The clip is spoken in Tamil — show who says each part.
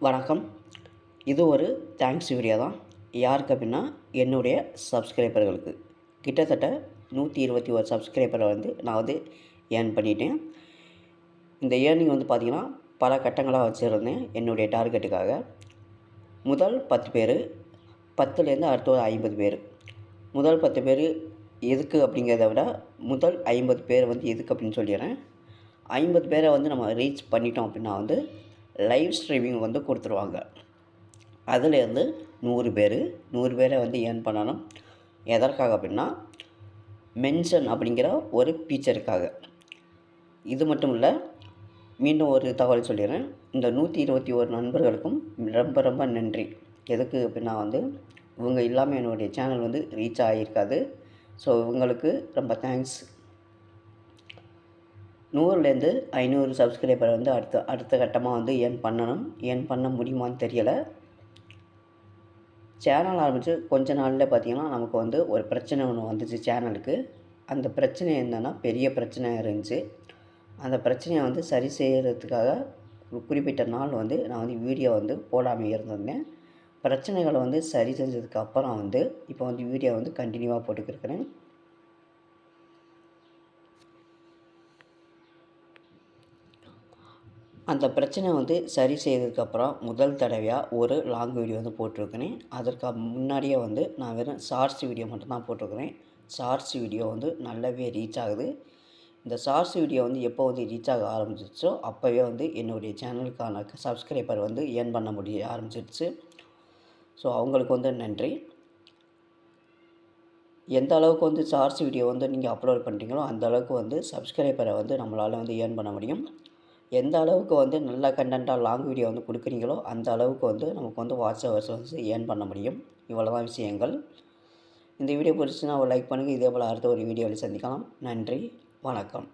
Speaker 1: வணக்கம். இது ஒரு தேங்க்ஸ் வீடியோ தான். யாருக்கு அப்படின்னா, என்னுடைய சப்ஸ்கிரைபர்களுக்கு. கிட்டத்தட்ட 121 சப்ஸ்கிரைபரை நான் ஏர்ன் பண்ணிட்டேன். இந்த ஏர்னிங் பார்த்திங்கன்னா, பல கட்டங்களாக வச்சுருந்தேன் என்னுடைய டார்கெட்டுக்காக. முதல் 10 பேர், 10லேருந்து அடுத்த ஒரு 50 பேர். முதல் 10 பேர் எதுக்கு அப்படிங்கிறத விட, முதல் 50 பேர் எதுக்கு அப்படின்னு சொல்லிடுறேன். 50 பேரை நம்ம ரீச் பண்ணிட்டோம் அப்படின்னா லைவ் ஸ்ட்ரீமிங் கொடுத்துருவாங்க. அதுலேருந்து 100 பேரை ஏர்ன் பண்ணணும். எதற்காக அப்படின்னா, மென்ஷன் அப்படிங்கிற ஒரு ஃபீச்சருக்காக. இது மட்டும் இல்லை, மீண்டும் ஒரு தகவல் சொல்லிடுறேன். இந்த 121 நண்பர்களுக்கும் ரொம்ப ரொம்ப நன்றி. எதுக்கு அப்படின்னா இவங்க இல்லாமல் என்னுடைய சேனல் ரீச் ஆகியிருக்காது. ஸோ இவங்களுக்கு ரொம்ப தேங்க்ஸ். 100லேருந்து 500 சப்ஸ்கிரைபரை அடுத்த கட்டமாக ஏர்ன் பண்ணணும். ஏர்ன் பண்ண முடியுமான்னு தெரியலை. சேனல் ஆரம்பித்து கொஞ்ச நாளில் பார்த்திங்கன்னா, நமக்கு ஒரு பிரச்சனை ஒன்று வந்துச்சு சேனலுக்கு. அந்த பிரச்சனை என்னென்னா, பெரிய பிரச்சனையாக இருந்துச்சு. அந்த பிரச்சனையை சரி செய்கிறதுக்காக ஒரு குறிப்பிட்ட நாள் நான் வீடியோ போடாமல் இருந்திருந்தேன். பிரச்சனைகளை சரி செஞ்சதுக்கப்புறம் இப்போ வீடியோ கண்டினியூவாக போட்டுக்கிருக்கிறேன். அந்த பிரச்சனை சரி செய்ததுக்கப்புறம் முதல் தடவையாக ஒரு லாங் வீடியோ போட்டிருக்கிறேன். அதற்கு முன்னாடியே நான் வெறும் ஷார்ட்ஸ் வீடியோ மட்டும்தான் போட்டிருக்கிறேன். ஷார்ட்ஸ் வீடியோ நல்லாவே ரீச் ஆகுது. இந்த ஷார்ட்ஸ் வீடியோ எப்போ ரீச் ஆக ஆரம்பிச்சிச்சோ அப்போவே என்னுடைய சேனலுக்கான சப்ஸ்கிரைபர் ஏர்ன் பண்ண முடிய ஆரம்பிச்சிடுச்சு. ஸோ அவங்களுக்கு நன்றி. எந்த அளவுக்கு ஷார்ட்ஸ் வீடியோ நீங்கள் அப்லோட் பண்ணுறீங்களோ அந்த அளவுக்கு சப்ஸ்கிரைபரை நம்மளால் ஏர்ன் பண்ண முடியும். எந்த அளவுக்கு நல்ல கண்டென்ட்டாக லாங் வீடியோ கொடுக்குறீங்களோ அந்த அளவுக்கு நமக்கு வாட்ச் ஹவர்ஸ் ஏர்ன் பண்ண முடியும். இவ்வளோ தான் விஷயங்கள். இந்த வீடியோ பிடிச்சுன்னா ஒரு லைக் பண்ணுங்கள். இதே போல் அடுத்த ஒரு வீடியோவில் சந்திக்கலாம். நன்றி, வணக்கம்.